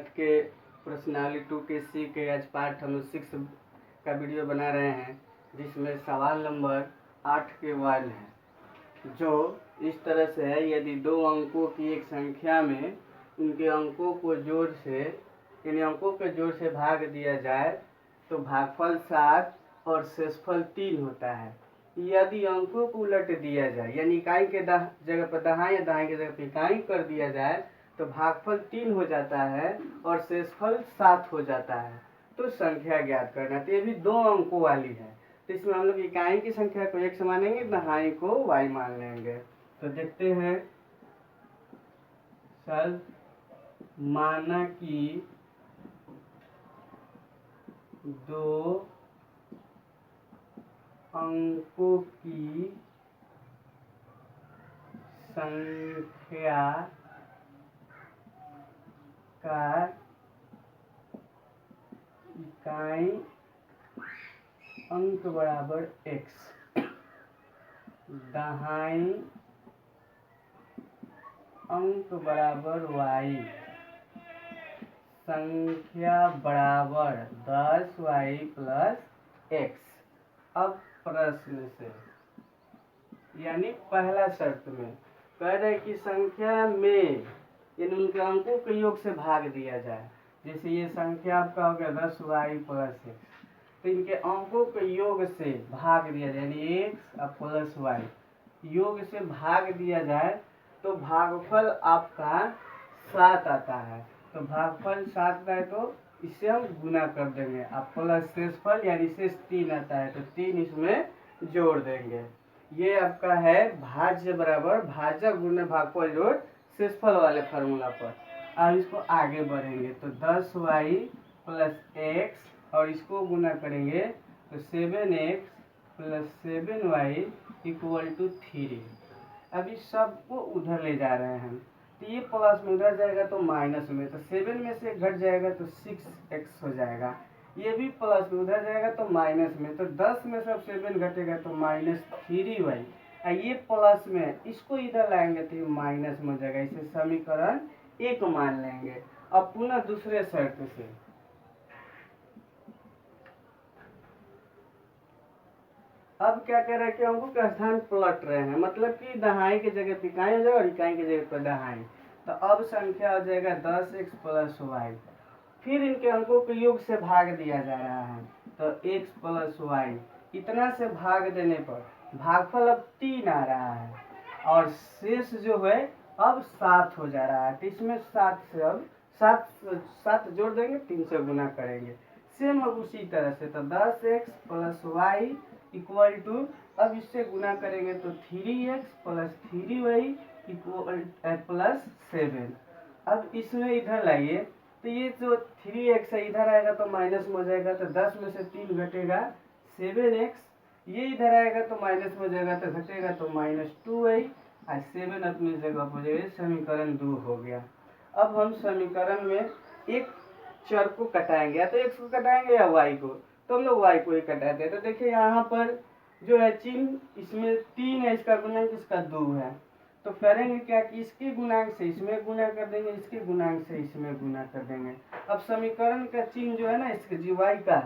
के पर्सनालिटी 2 के सी के आज पार्ट हम 6 का वीडियो बना रहे हैं, जिसमें सवाल नंबर 8 के 1 है, जो इस तरह से है। यदि दो अंकों की एक संख्या में उनके अंकों को जोड़ से यानी अंकों के जोड़ से भाग दिया जाए तो भागफल 7 और शेषफल 3 होता है। यदि अंकों को उलट दिया जाए यानी इकाई के जगह पर दहाई या दहाई की जगह पर इकाई कर दिया जाए तो भागफल 3 हो जाता है और शेषफल 7 हो जाता है। तो संख्या ज्ञात करना, तो ये भी दो अंकों वाली है। तो इसमें हम लोग इकाई की संख्या को x मानेंगे, दहाई को y मान लेंगे। तो देखते हैं, सर माना कि दो अंकों की संख्या का इकाई अंक बराबर x, दहाई अंक बराबर y, संख्या बराबर 10y प्लस x। अब प्रश्न से यानी पहला शर्त में कह रहे कि संख्या में यानी उनके अंकों के योग से भाग दिया जाए। जैसे ये संख्या आपका हो गया 10y प्लस x, तो इनके अंकों के योग से भाग दिया जाए यानी x और प्लस y योग से भाग दिया जाए तो भागफल आपका 7 आता है। तो भागफल 7 आता है तो इससे हम गुना कर देंगे। अब प्लस शेषफल यानी शेष 3 आता है तो 3 इसमें जोड़ देंगे। ये आपका है भाज्य बराबर भाजक गुना भागफल जोड़ शेषफल वाले फार्मूला पर। अब इसको आगे बढ़ेंगे तो 10y प्लस x और इसको गुना करेंगे तो 7x plus 7y equal to 3। अब इस सबको उधर ले जा रहे हैं तो ये प्लस में उधर जाएगा तो माइनस में, तो 7 में से घट जाएगा तो 6x हो जाएगा। ये भी प्लस में उधर जाएगा तो माइनस में, तो 10 में सब 7 घटेगा तो -3y। ये प्लस में इसको इधर लाएंगे तो ये माइनस में हो जाएगा। इसे समीकरण 1 मान लेंगे। अब पुनः दूसरे शर्त से अब क्या कर रहे हैं कि अंकों का स्थान पलट रहे हैं, मतलब कि दहाई की जगह पे इकाई हो जाएगा और इकाई की जगह पर दहाई। तो अब संख्या हो जाएगा 10x प्लस y। फिर इनके अंकों के योग से भाग दिया जा रहा है तो x प्लस y। इतना से भाग देने पर भागफल अब 3 आ रहा है और शेष जो है अब 7 हो जा रहा है। तो इसमें 7 से अब 7 जोड़ देंगे, 3 से गुना करेंगे। सेम अब उसी तरह से तो 10x plus y equal to, अब इससे गुना करेंगे तो 3x plus 3y equal plus 7। अब इसमें इधर लाइए तो ये जो 3x है इधर आएगा तो माइनस में हो जाएगा तो 10 में से 3 घटेगा 7x। ये इधर आएगा तो माइनस में हो जाएगा तो घटेगा तो -2y और 7 अपनी जगह पर जाएगा। समीकरण 2 हो गया। अब हम समीकरण में एक चर को कटाएंगे, या तो x को कटाएंगे या y को, तो हम लोग y को ही कटाते हैं। तो देखिए यहाँ पर जो है चिन्ह इसमें 3 है, इसका गुणांक इसका 2 है। तो करेंगे क्या कि इसके गुणांक से इसमें गुना कर देंगे, इसके गुणांक से इसमें गुना कर देंगे। अब समीकरण का चिन्ह जो है ना इसके जी y का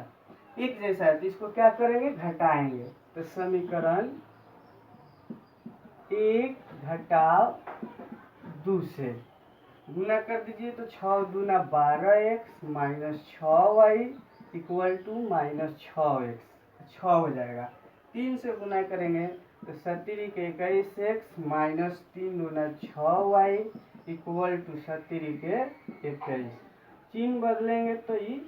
एक जैसा है तो इसको क्या करेंगे घटाएंगे। तो समीकरण 1 घटाव 2 से गुना कर दीजिए तो 6 दूना 12x minus 6y equal to -6x, 6 हो जाएगा। 3 से गुना करेंगे तो 17 के 21x माइनस 3 दूना 6y इक्वल टू 17 के 21। चिन्ह बदलेंगे तो ये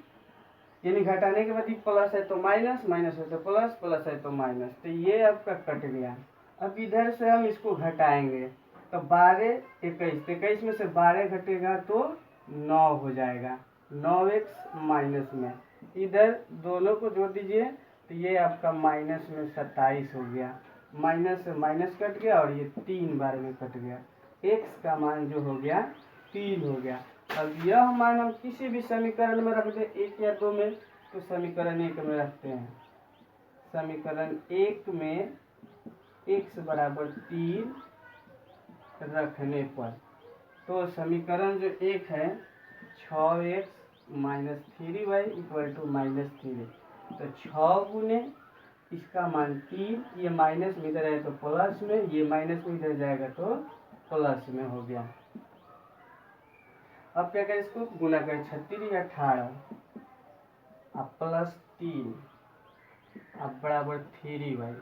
यानी घटाने के बाद ये प्लस है तो माइनस, माइनस है तो प्लस, प्लस है तो माइनस, तो ये आपका कट गया। अब इधर से हम इसको घटाएंगे तो 12 21, 21 में से 12 घटेगा तो 9 हो जाएगा, 9x माइनस में इधर दोनों को जोड़ दीजिए तो ये आपका माइनस में 27 हो गया। माइनस से माइनस कट गया और ये 3 बार में कट गया। x का मान जो हो गया 3 हो गया। अब यह मान हम किसी भी समीकरण में रख दें 1 या 2 में, तो समीकरण 1 में रखते हैं। समीकरण 1 में x बराबर 3 रखने पर तो समीकरण जो 1 है 6x minus 3y equal to -3। तो 6 गुने इसका मान 3, ये माइनस में इधर है तो प्लस में, ये माइनस में इधर जाएगा तो प्लस में हो गया। अब क्या करें, इसको गुना करें, 36 या 18 अब प्लस 3 अब बराबर 3y,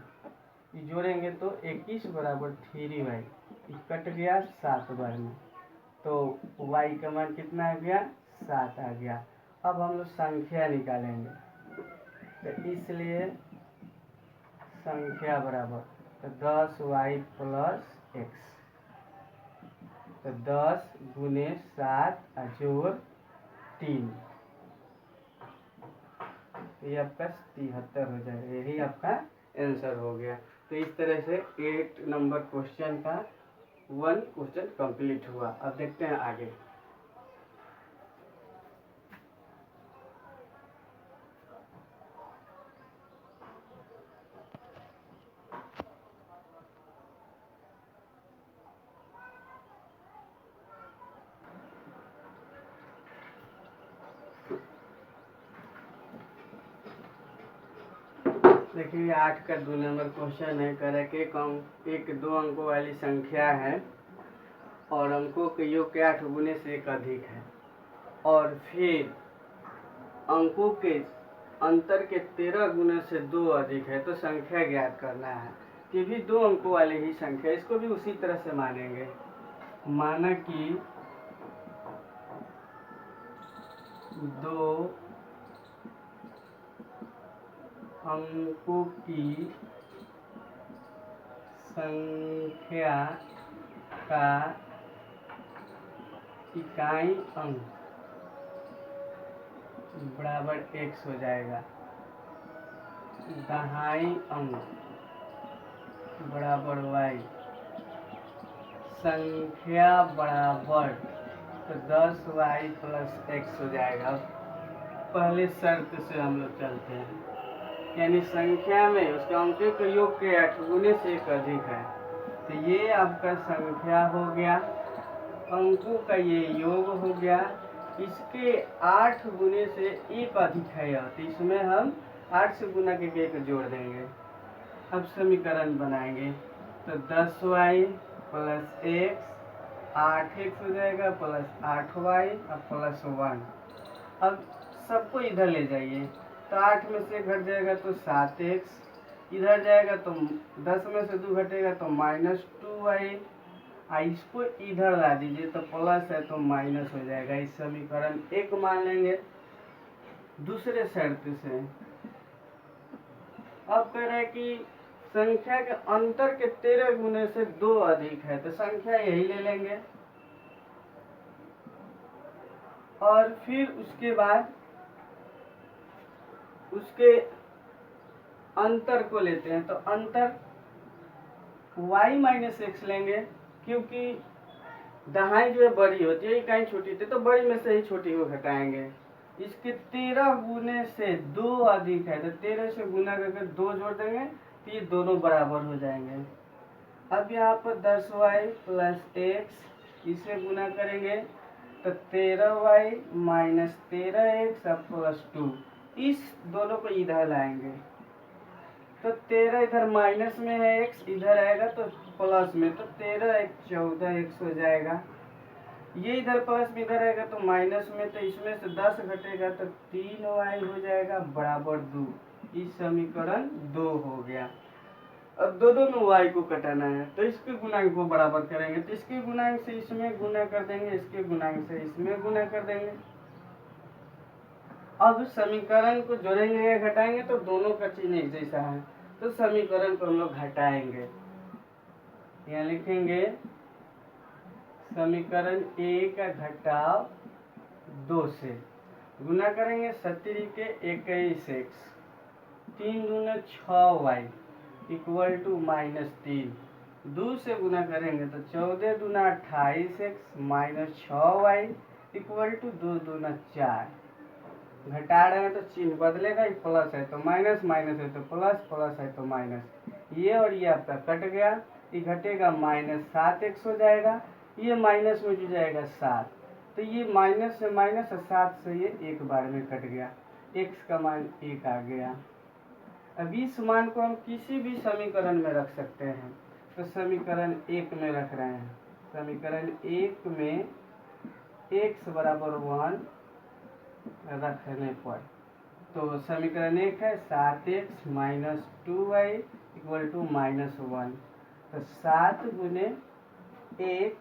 ये जोड़ेंगे तो 21 बराबर 3y, कट गया 7 बार में, तो y का मान कितना आ गया, 7 आ गया। अब हम लोग संख्या निकालेंगे, तो इसलिए संख्या बराबर तो 10y प्लस x, तो 10 गुने 7 जोड़ 3, ये आपका 73 हो जाएगा। यही आपका आंसर हो गया। तो इस तरह से 8 नंबर क्वेश्चन का 1 क्वेश्चन कंप्लीट हुआ। अब देखते हैं आगे। देखिए 8 का 2 नंबर क्वेश्चन है। कह रहा है कि एक 2 अंकों वाली संख्या है और अंकों के योग के 8 गुने से 1 अधिक है, और फिर अंकों के अंतर के 13 गुने से 2 अधिक है, तो संख्या ज्ञात करना है। ये भी 2 अंकों वाली ही संख्या, इसको भी उसी तरह से मानेंगे। माना कि 2 अंकों की संख्या का इकाई अंक बराबर x हो जाएगा, दहाई अंक बराबर y, संख्या बराबर तो 10y प्लस x हो जाएगा। पहले शर्त से हम लोग चलते हैं, यानी संख्या में उसके अंकों के योग के 8 गुने से 1 अधिक है, तो ये आपका संख्या हो गया, अंकों का ये योग हो गया, इसके 8 गुने से 1 अधिक है, तो इसमें हम 8 से गुना के 1 जोड़ देंगे। अब समीकरण बनाएंगे, तो 10y प्लस x 8x हो जाएगा प्लस 8y और प्लस 1। अब सबको इधर ले जाइए, तो 8 में से घट जाएगा तो 7x, इधर जाएगा तो 10 में से 2 घटेगा तो -2y, इसको इधर ला दीजिए तो प्लस है तो माइनस हो जाएगा। इस समीकरण 1 मान लेंगे। दूसरे शर्त से अब कह रहे हैं कि संख्या के अंतर के 13 गुने से 2 अधिक है, तो संख्या यही ले लेंगे, और फिर उसके बाद उसके अंतर को लेते हैं, तो अंतर y माइनस एक्स लेंगे, क्योंकि दहाई जो है बड़ी होती है, इकाई छोटी थी, तो बड़ी में से ही छोटी को घटाएंगे। इसके 13 गुने से 2 अधिक है, तो 13 से गुना करके 2 जोड़ देंगे, तो ये दोनों बराबर हो जाएंगे। अब यहाँ पर 10y प्लस एक्स, इसे गुना करेंगे तो 13y माइनस 13x प्लस 2, इस दोनों को इधर लाएंगे, तो 13 इधर माइनस में है, x इधर आएगा तो प्लस में, तो 13 एक 14x हो जाएगा। ये इधर प्लस में इधर आएगा तो माइनस में, तो इसमें से 10 घटेगा तो 3y हो जाएगा बराबर 2। इस समीकरण 2 हो गया। अब दोनों में y को कटाना है, तो इसके गुणांक को बराबर करेंगे, तो इसके गुणांक से इसमें गुना कर देंगे, इसके गुणांक से इसमें गुना कर देंगे। अब समीकरण को जोड़ेंगे या घटाएंगे तो दोनों का चिन्ह एक जैसा है, तो समीकरण को हम लोग घटाएंगे। यहाँ लिखेंगे समीकरण a का घटाव 2 से, गुना करेंगे 70 के 21x, 3 दूना 6y इक्वल टू -3, 2 से गुना करेंगे तो 14 दूना 28x minus 6y equal to 2 दूना 4। घटा रहे हैं तो चिन्ह बदलेगा, ये प्लस है तो माइनस, माइनस है तो प्लस, प्लस है तो माइनस, ये और ये आपका कट गया, ये घटेगा -7x हो जाएगा, ये माइनस में जुड़ जाएगा 7, तो ये माइनस से माइनस 7 से ये एक बार में कट गया, x का मान 1 आ गया। अब इस मान को हम किसी भी समीकरण में रख सकते हैं, तो समीकरण 1 में रख रहे हैं। समीकरण 1 में x बराबर 1 रखने पर तो समीकरण 1 है 7x minus 2y equal to -1। तो 7 गुने 1,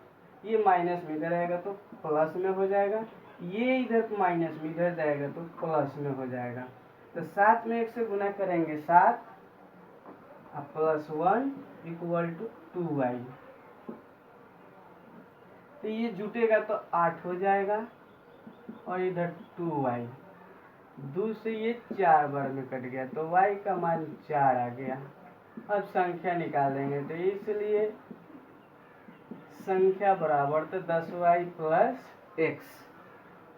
ये माइनस में इधर आएगा तो प्लस में हो जाएगा, ये इधर माइनस में इधर जाएगा तो प्लस में हो जाएगा। तो 7 में 1 से गुना करेंगे 7 प्लस 1 इक्वल टू 2y। तो ये जुटेगा तो 8 हो जाएगा और इधर 2y, 2 से ये 4 बार में कट गया तो y का मान 4 आ गया। अब संख्या निकालेंगे तो इसलिए संख्या बराबर तो 10y प्लस x।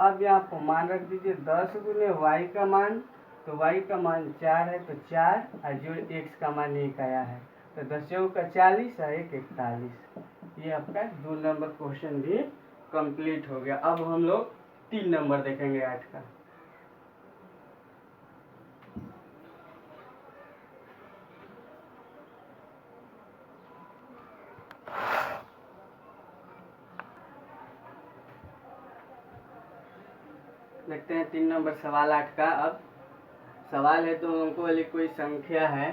अब यहाँ पर मान रख दीजिए 10 गुने y का मान, तो y का मान 4 है तो 4 और जो x का मान 1 आया है तो 10 का 40 और 1 41। ये आपका 2 नंबर क्वेश्चन भी कंप्लीट हो गया। अब हम लोग 3 नंबर देखेंगे 8 का। देखते हैं 3 नंबर सवाल 8 का। अब सवाल है तो अंकों वाली कोई संख्या है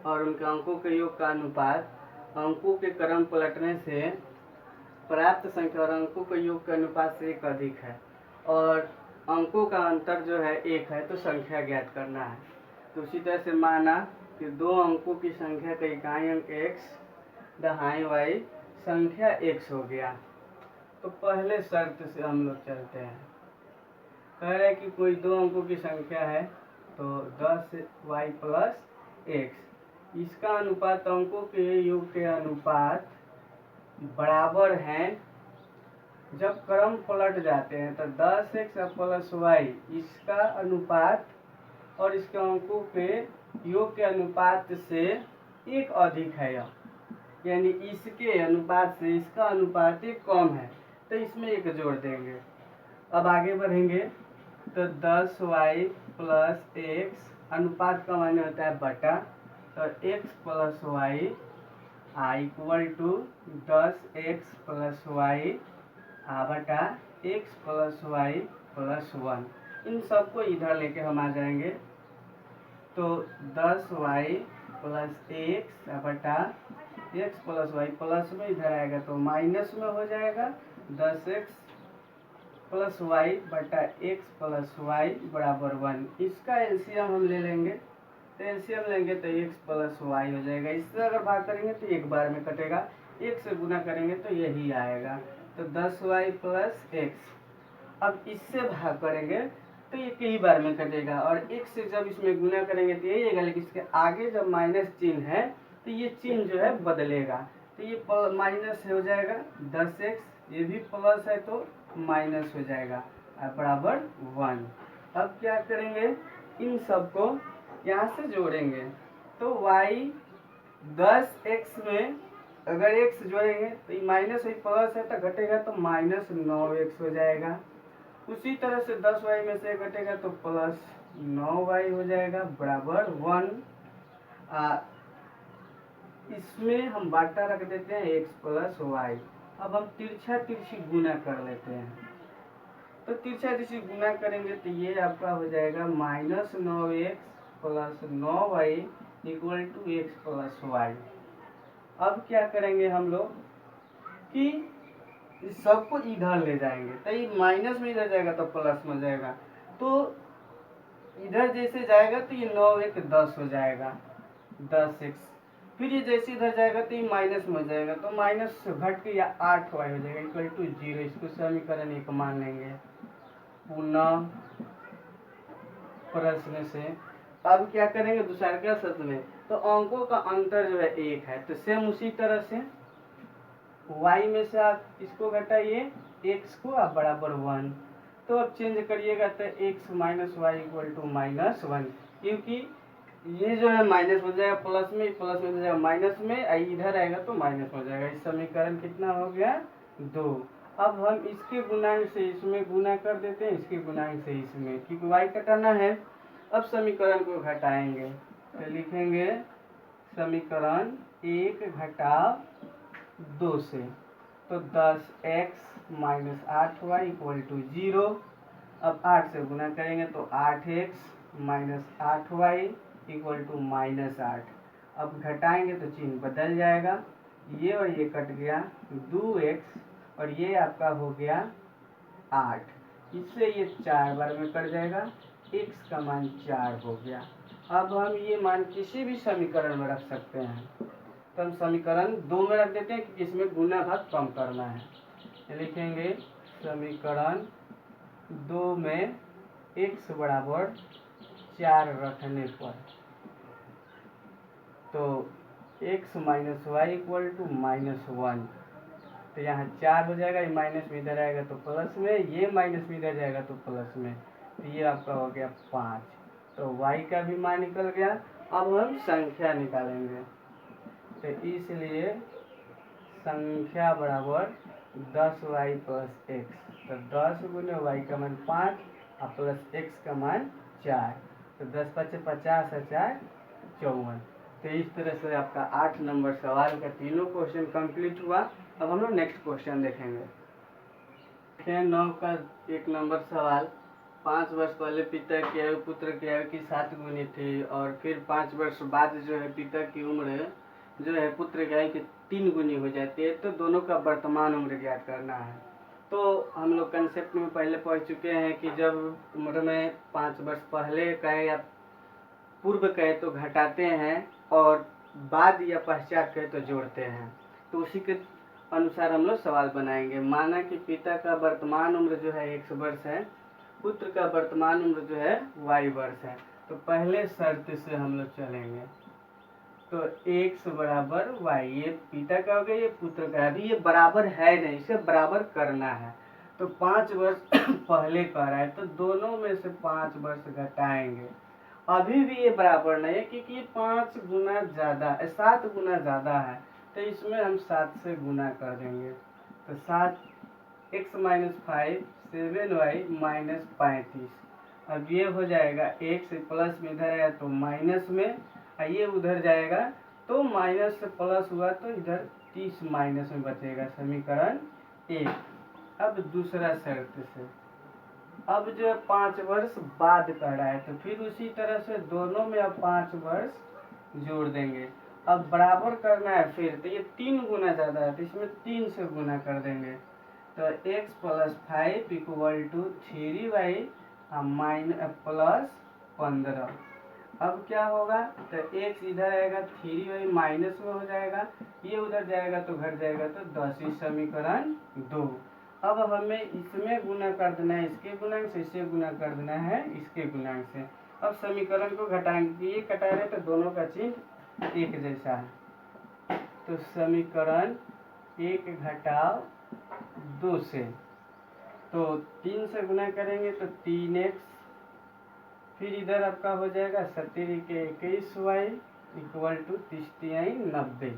और उनके अंकों के योग का अनुपात अंकों के क्रम पलटने से प्राप्त संख्या और अंकों के योग के अनुपात से 1 अधिक है और अंकों का अंतर जो है 1 है, तो संख्या ज्ञात करना है। तो उसी तरह से माना कि 2 अंकों की संख्या का इकाई अंक x दहाई y संख्या x हो गया। तो पहले शर्त से हम लोग चलते हैं। कह रहे हैं कि कोई 2 अंकों की संख्या है तो 10y प्लस x, इसका अनुपात अंकों के योग के अनुपात बराबर हैं। जब क्रम पलट जाते हैं तो 10x प्लस y इसका अनुपात और इसके अंकों के योग के अनुपात से 1 अधिक है, यानी इसके अनुपात से इसका अनुपात 1 कम है, तो इसमें 1 जोड़ देंगे। अब आगे बढ़ेंगे तो 10y प्लस x अनुपात का माने होता है बटा, तो x plus y equal to 10x plus y बटा x प्लस y प्लस 1। इन सबको इधर लेके हम आ जाएंगे तो 10y प्लस x बटा x प्लस y प्लस में इधर आएगा तो माइनस में हो जाएगा। 10x प्लस y बटा x प्लस y बराबर 1। इसका एलसीएम हम ले लेंगे, तो एलसीएम लेंगे तो x प्लस y हो जाएगा। इससे अगर भाग करेंगे तो 1 बार में कटेगा, 1 से गुना करेंगे तो यही आएगा, तो 10y प्लस x। अब इससे भाग करेंगे तो ये कई बार में कटेगा और x से जब इसमें गुना करेंगे तो यही आएगा, लेकिन इसके आगे जब माइनस चिन्ह है तो ये चिन्ह जो है बदलेगा, तो ये माइनस हो जाएगा 10x, ये भी प्लस है तो माइनस हो जाएगा बराबर 1। अब क्या करेंगे, इन सबको यहाँ से जोड़ेंगे तो y 10x में अगर x जोड़ेंगे तो ये माइनस है प्लस है तो घटेगा तो माइनस 9x हो जाएगा। उसी तरह से 10y में से घटेगा तो प्लस 9y हो जाएगा बराबर 1। इसमें हम बाटा रख देते हैं x प्लस y। अब हम तिरछा तिरछी गुना कर लेते हैं, तो तिरछा तिरछी गुना करेंगे तो ये आपका हो जाएगा minus 9x plus 9y equal to x plus y। अब क्या करेंगे हम लोग कि इस सबको इधर ले जाएंगे, तो ये माइनस में इधर जाएगा तो प्लस में जाएगा, तो इधर जैसे जाएगा तो ये 9 1 10 हो जाएगा 10x। फिर ये जैसे इधर जाएगा तो ये माइनस में जाएगा तो माइनस घट के या 8y हो जाएगा इक्वल टू 0। इसको समीकरण 1 मान लेंगे। पुनः प्रश्न से अब क्या करेंगे दूसरा क्या शब्द में, तो अंकों का अंतर जो है 1 है, तो सेम उसी तरह से y में से आप इसको घटाइए x को आप बराबर 1, तो अब चेंज करिएगा तो x minus y equal to minus 1, क्योंकि ये जो है माइनस हो जाएगा प्लस में हो जाएगा माइनस में, इधर आएगा तो माइनस हो जाएगा। इस समीकरण कितना हो गया 2। अब हम इसके गुणांक से इसमें गुना कर देते हैं, इसके गुणांक से इसमें, क्योंकि y घटाना है। अब समीकरण को घटाएंगे तो लिखेंगे समीकरण 1 घटाव 2 से, तो 10x minus 8y equal to 0। अब 8 से गुना करेंगे तो 8x minus 8y equal to -8। अब घटाएंगे तो चिन्ह बदल जाएगा, ये और ये कट गया, 2x और ये आपका हो गया 8। इससे ये 4 बार में कट जाएगा, x का मान 4 हो गया। अब हम ये मान किसी भी समीकरण में रख सकते हैं, तो हम समीकरण 2 में रख देते हैं क्योंकि इसमें गुना भाग कम करना है। लिखेंगे समीकरण 2 में x बराबर 4 रखने पर, तो x minus y equal to -1, तो यहाँ 4 हो जाएगा, ये माइनस में इधर आएगा तो प्लस में, ये माइनस में इधर जाएगा तो प्लस में, तो ये आपका हो गया 5। तो y का भी मान निकल गया। अब हम संख्या निकालेंगे, तो इसलिए संख्या बराबर 10y प्लस x, तो 10 गुने y का मान 5 और प्लस x का मान 4, तो 10 5 50 और 4 54। तो इस तरह से आपका 8 नंबर सवाल का तीनों क्वेश्चन कंप्लीट हुआ। अब हम लोग नेक्स्ट क्वेश्चन देखेंगे। 9 का 1 नंबर सवाल, 5 वर्ष पहले पिता की आयु पुत्र की आयु की 7 गुनी थी और फिर 5 वर्ष बाद जो है पिता की उम्र जो है पुत्र की आयु की 3 गुनी हो जाती है, तो दोनों का वर्तमान उम्र ज्ञात करना है। तो हम लोग कंसेप्ट में पहले पढ़ चुके हैं कि जब उम्र में 5 वर्ष पहले कहे या पूर्व कहे तो घटाते हैं और बाद या पश्चात कहे तो जोड़ते हैं, तो उसी के अनुसार हम लोग सवाल बनाएंगे। माना कि पिता का वर्तमान उम्र जो है 100 वर्ष है, पुत्र का वर्तमान उम्र जो है y वर्ष है, तो पहले शर्त से हम लोग चलेंगे। तो x बराबर y, ये पिता का हो गया, ये पुत्र का। अभी ये बराबर है नहीं, इसे बराबर करना है, तो 5 वर्ष पहले कह रहा है तो दोनों में से 5 वर्ष घटाएंगे। अभी भी ये बराबर नहीं है क्योंकि ये 5 गुना ज़्यादा 7 गुना ज़्यादा है, तो इसमें हम 7 से गुना कर देंगे, तो 7x माइनस 5 7y माइनस 35। अब ये हो जाएगा x प्लस में इधर आया तो माइनस में, ये उधर जाएगा तो माइनस से प्लस हुआ तो इधर 30 माइनस में बचेगा, समीकरण 1। अब दूसरा शर्त से, अब जो 5 वर्ष बाद कह रहा है तो फिर उसी तरह से दोनों में अब 5 वर्ष जोड़ देंगे। अब बराबर करना है फिर, तो ये 3 गुना ज़्यादा है तो इसमें 3 से गुना कर देंगे, तो x plus 5 equal to 3y minus plus 15। अब क्या होगा, तो x इधर आएगा 3y माइनस में हो जाएगा, ये उधर जाएगा तो घट जाएगा, तो 10 समीकरण 2। अब हमें इसमें गुना कर देना है इसके गुणांक से, इससे गुना कर देना है इसके गुणांक से। अब समीकरण को घटाएंगे, ये घटा रहे तो दोनों का चिन्ह एक जैसा है, तो समीकरण 1 घटाव 2 से, तो 3 से गुना करेंगे तो 3x, फिर इधर आपका हो जाएगा 17 के 21y इक्वल टू 30 90।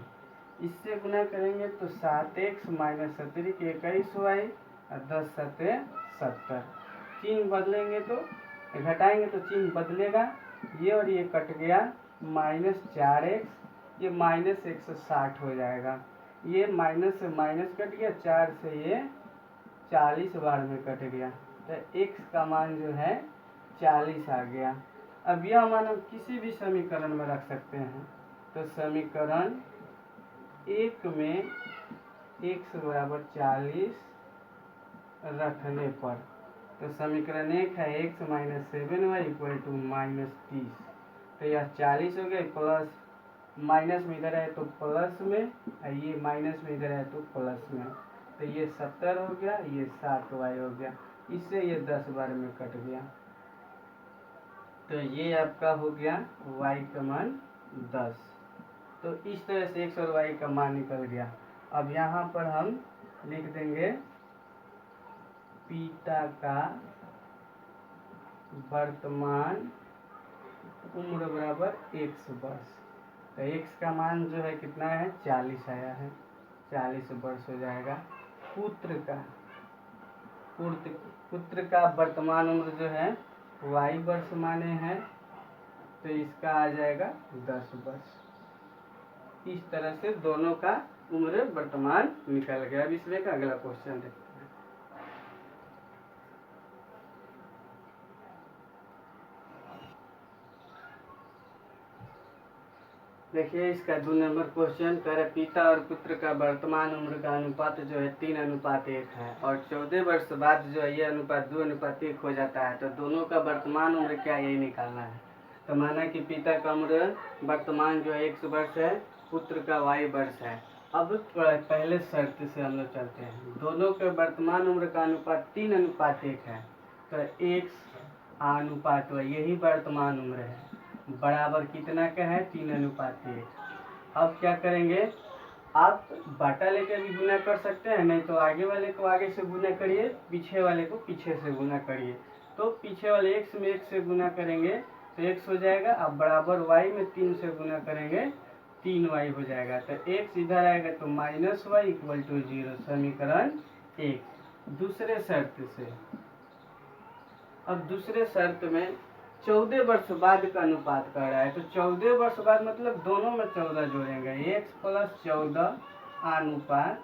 इससे गुना करेंगे तो 7x माइनस 17 के 21y और 10 7 70। चिन्ह बदलेंगे तो घटाएंगे तो चिन्ह बदलेगा, ये और ये कट गया, -4x, ये -160 हो जाएगा, ये माइनस से माइनस कट गया, 4 से ये 40 बार में कट गया, तो x का मान जो है 40 आ गया। अब यह मान हम किसी भी समीकरण में रख सकते हैं, तो समीकरण 1 में x बराबर 40 रखने पर, तो समीकरण 1 है x minus 7y equal to -30, तो यह 40 हो गया, प्लस माइनस में इधर है तो प्लस में, ये माइनस में इधर है तो प्लस में, तो ये 70 हो गया, ये 60y हो गया, इससे ये 10 बार में कट गया, तो ये आपका हो गया y का मान 10। तो इस तरह से x और y का मान निकल गया। अब यहाँ पर हम लिख देंगे पिता का वर्तमान उम्र बराबर x वर्ष, तो x का मान जो है कितना है 40 आया है, 40 वर्ष हो जाएगा। पुत्र का पुत्र का वर्तमान उम्र जो है y वर्ष माने हैं, तो इसका आ जाएगा 10 वर्ष। इस तरह से दोनों का उम्र वर्तमान निकल गया। अब इसमें का अगला क्वेश्चन देखते हैं। देखिए इसका 2 नंबर क्वेश्चन कह रहे पिता और पुत्र का वर्तमान उम्र का अनुपात जो है 3:1 है और 14 वर्ष बाद जो है ये अनुपात 2:1 हो जाता है, तो दोनों का वर्तमान उम्र क्या यही निकालना है। तो माना कि पिता का उम्र वर्तमान जो है 100 वर्ष है, पुत्र का y वर्ष है। अब पहले शर्त से हम लोग चलते हैं। दोनों के वर्तमान उम्र का अनुपात 3:1 है, तो x अनुपात यही वर्तमान उम्र है बराबर कितना का है 3:1। अब क्या करेंगे, आप बाटा लेकर भी गुना कर सकते हैं, नहीं तो आगे वाले को आगे से गुना करिए, पीछे वाले को पीछे से गुना करिए। तो पीछे वाले x में 1 से गुना करेंगे तो x हो जाएगा, अब बराबर y में 3 से गुना करेंगे 3y हो जाएगा। तो x इधर आएगा तो -y = 0, समीकरण 1। दूसरे शर्त से, अब दूसरे शर्त में 14 वर्ष बाद का अनुपात कर रहा है, तो 14 वर्ष बाद मतलब दोनों में 14 जोड़ेंगे, x + 14 अनुपात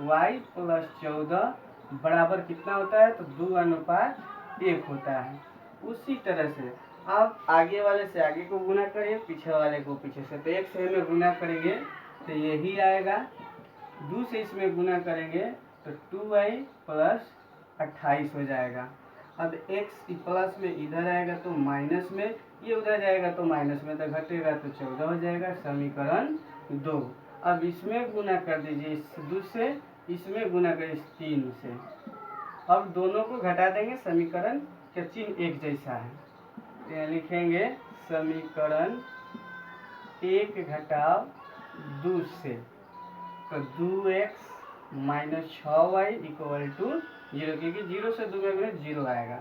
y + 14 बराबर कितना होता है, तो 2:1 होता है। उसी तरह से आप आगे वाले से आगे को गुना करिए, पीछे वाले को पीछे से। तो 1 से में गुना करेंगे तो यही आएगा, 2 से इसमें गुना करेंगे तो 2y + 28 हो जाएगा। अब x प्लस में इधर आएगा तो माइनस में, ये उधर जाएगा तो माइनस में, तो घटेगा तो 14 हो जाएगा, समीकरण 2। अब इसमें गुना कर दीजिए इस 2 से, इसमें गुना करिए इस 3 से। अब दोनों को घटा देंगे, समीकरण का चिन्ह एक जैसा है, यहाँ लिखेंगे समीकरण 1 घटाव 2 से, तो 2x - 6y = 0, क्योंकि 0 से 2 में गुना 0 आएगा।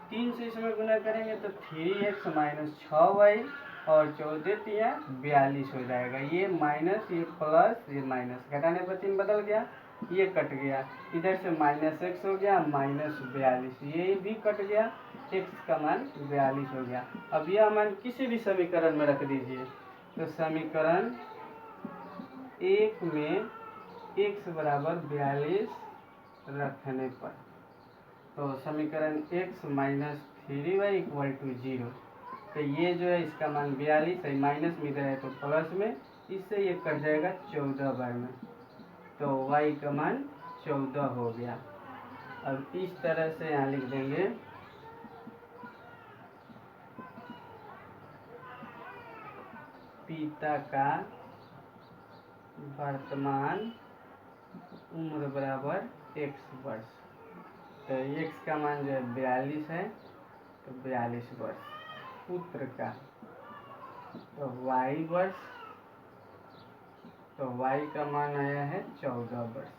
3 से इसमें गुना करेंगे तो 3x - 6y और 14 × 42 हो जाएगा। ये माइनस, ये प्लस, ये माइनस, घटाने पर चिन्ह बदल गया, ये कट गया, इधर से -x हो गया -42, ये भी कट गया, x का मान 42 हो गया। अब यह मान किसी भी समीकरण में रख दीजिए, तो समीकरण 1 में x = 42 रखने पर, तो समीकरण x - 3y = 0, तो ये जो है इसका मान 42 है, माइनस में इधर है तो प्लस में, इससे ये कट जाएगा 14 बार में, तो y का मान 14 हो गया। अब इस तरह से यहाँ लिख देंगे पिता का वर्तमान उम्र बराबर x वर्ष, तो x का मान जो है 42 है, तो 42 वर्ष। पुत्र का तो y वर्ष, तो y का मान आया है 14 वर्ष।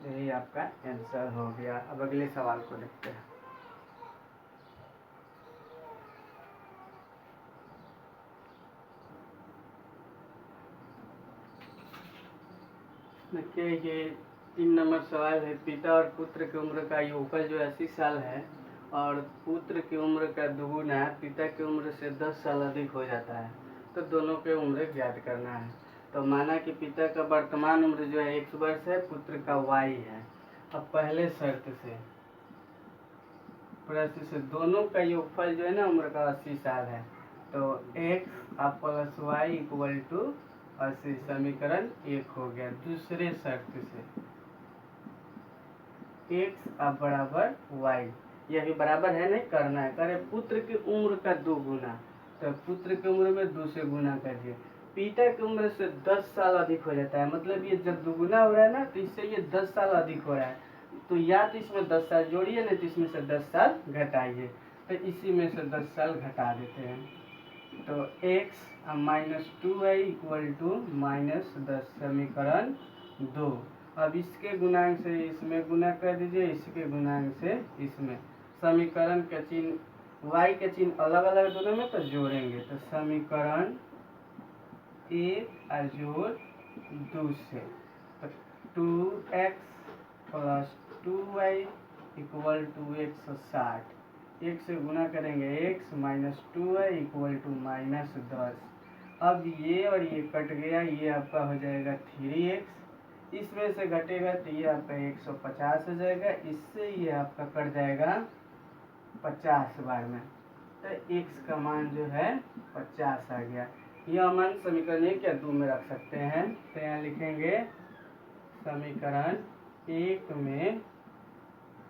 यही आपका आंसर हो गया। अब अगले सवाल को देखते हैं। देखिए ये 3 नंबर सवाल है। पिता और पुत्र की उम्र का योगफल जो 80 साल है और पुत्र की उम्र का दुगुना पिता की उम्र से 10 साल अधिक हो जाता है, तो दोनों के उम्र ज्ञात करना है। तो माना कि पिता का वर्तमान उम्र जो है 100 वर्ष है, पुत्र का y है। अब पहले शर्त से प्रश्न से दोनों का योगफल जो है ना उम्र का 80 साल है, तो x + y = 80, समीकरण 1 हो गया। दूसरे शर्त से x बराबर y, यह भी बराबर है नहीं, करना है, करे पुत्र की उम्र का 2 गुना, तो पुत्र की उम्र में 2 से गुना करिए। पिता की उम्र से 10 साल अधिक हो जाता है, मतलब ये जब दुगुना हो रहा है ना तो इससे ये 10 साल अधिक हो रहा है, तो या तो इसमें 10 साल जोड़िए, नहीं तो इसमें से 10 साल घटाइए, तो इसी में से 10 साल घटा देते हैं। तो x - 2y = -10, समीकरण 2। अब इसके गुणांक से इसमें गुना कर दीजिए, इसके गुणांक से इसमें, समीकरण का चिन्ह y के चिन्ह अलग अलग दोनों में, तो जोड़ेंगे, तो समीकरण 1 जोड़ 2 से, तो 2x + 2y इक्वल टू 160। एक से गुना करेंगे x माइनस 2 है इक्वल टू माइनस 10। अब ये और ये कट गया, ये आपका हो जाएगा 3x, इसमें से घटेगा तो ये आपका 150 हो जाएगा, इससे ये आपका कट जाएगा 50 बार में, तो x का मान जो है 50 आ गया। यह मान समीकरण 1 या 2 में रख सकते हैं। तो यहाँ लिखेंगे समीकरण 1 में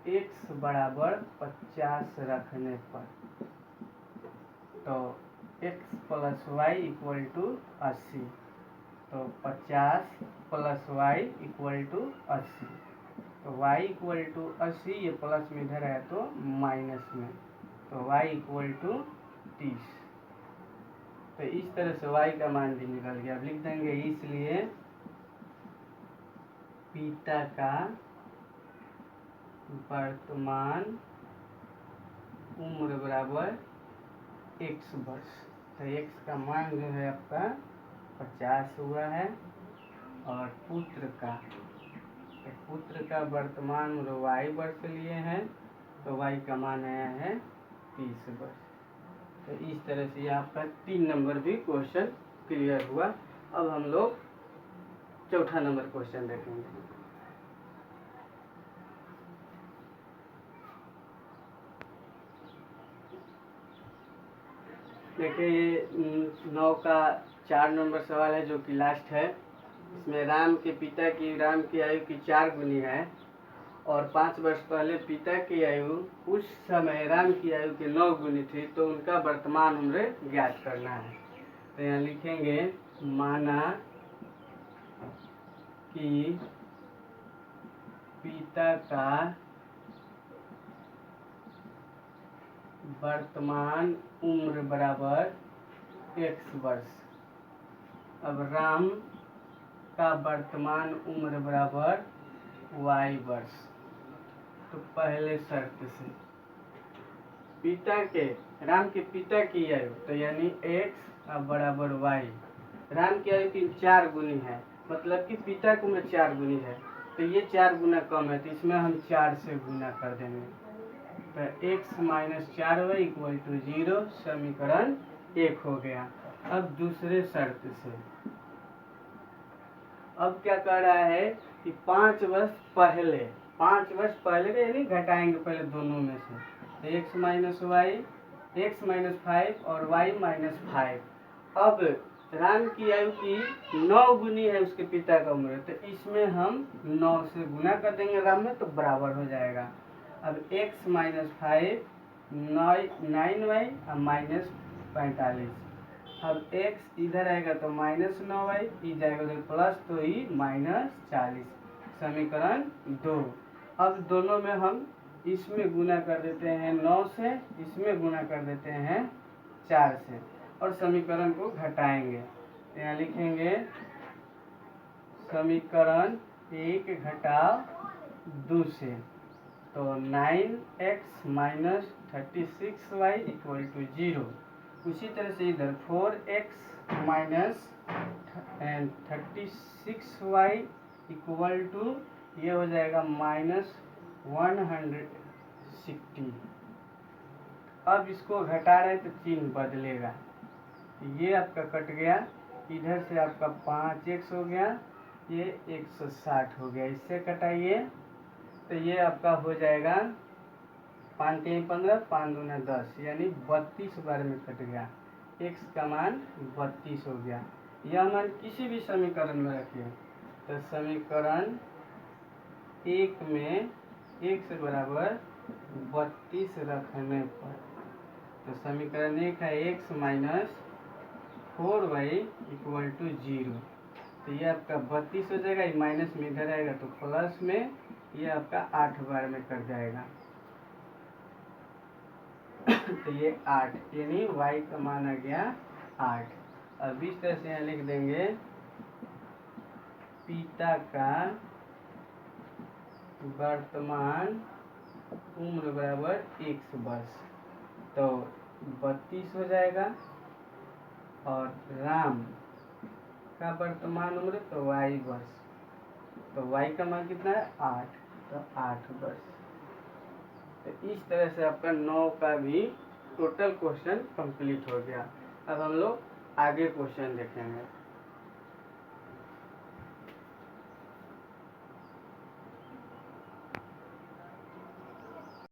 x बराबर 50 रखने पर, तो x plus y equal to 80, तो 50 प्लस वाई इक्वल टू 80, तो y इक्वल टू 80, ये प्लस में इधर है तो माइनस में, तो y इक्वल टू 30। तो इस तरह से y का मान भी निकल गया। अब लिख देंगे इसलिए पिता का वर्तमान उम्र बराबर x वर्ष, तो x का मान जो है आपका 50 हुआ है, और पुत्र का वर्तमान उम्र y वर्ष लिए हैं, तो y का मान आया है 30 वर्ष। तो इस तरह से आपका 3 नंबर भी क्वेश्चन क्लियर हुआ। अब हम लोग चौथा नंबर क्वेश्चन देखेंगे। देखिए ये 9 का 4 नंबर सवाल है जो कि लास्ट है। इसमें राम के पिता की आयु की 4 गुनी है, और 5 वर्ष पहले पिता की आयु उस समय राम की आयु के 9 गुनी थी, तो उनका वर्तमान उम्र ज्ञात करना है। तो यहाँ लिखेंगे माना कि पिता का वर्तमान उम्र बराबर x वर्ष। अब राम का वर्तमान उम्र बराबर y वर्ष। तो पहले शर्त से राम के पिता की आयु, तो यानी x अब बराबर y, राम की आयु की 4 गुनी है, मतलब कि पिता की उम्र 4 गुनी है, तो ये 4 गुना कम है, तो इसमें हम 4 से गुना कर देंगे, तो x minus 4y equal to 0, समीकरण 1 हो गया। अब दूसरे शर्त से अब क्या कर रहा है कि 5 वर्ष पहले यानी घटाएंगे पहले दोनों में से, तो x माइनस 5 और y माइनस 5। अब राम की आयु की 9 गुनी है उसके पिता का उम्र, तो इसमें हम 9 से गुना कर देंगे राम में, तो बराबर हो जाएगा। अब x माइनस 5 9y और माइनस 45, अब x इधर आएगा तो माइनस 9y, ई जाएगा उधर प्लस, तो ई माइनस 40, समीकरण 2। अब दोनों में हम इसमें गुना कर देते हैं 9 से, इसमें गुना कर देते हैं 4 से, और समीकरण को घटाएंगे। यहाँ लिखेंगे समीकरण 1 घटाव 2 से, तो 9x minus 36y equal to 0। उसी तरह से इधर 4x minus 36y equal to ये हो जाएगा माइनस 160। अब इसको घटा रहे तो चिन्ह बदलेगा, ये आपका कट गया, इधर से आपका 5x हो गया, ये 160 हो गया, इससे कटाइए तो ये आपका हो जाएगा 5 3 15 5 2 10, यानी 32 बार में कट गया, x का मान 32 हो गया। यह मान किसी भी समीकरण में रखिए, तो समीकरण 1 में x बराबर 32 रखने पर, तो समीकरण 1 है x minus 4y equal to 0, तो ये आपका 32 हो जाएगा, ये माइनस में इधर आएगा तो प्लस में, ये आपका 8 बार में कट जाएगा, तो ये 8, यानी y का मान आ गया 8। अब इस तरह से यहाँ लिख देंगे पिता का वर्तमान उम्र बराबर x वर्ष, तो 32 हो जाएगा, और राम का वर्तमान उम्र तो y वर्ष, तो y का मान कितना है 8, तो 8 वर्ष। तो इस तरह से आपका 9 का भी टोटल क्वेश्चन कंप्लीट हो गया। अब हम लोग आगे क्वेश्चन देखेंगे।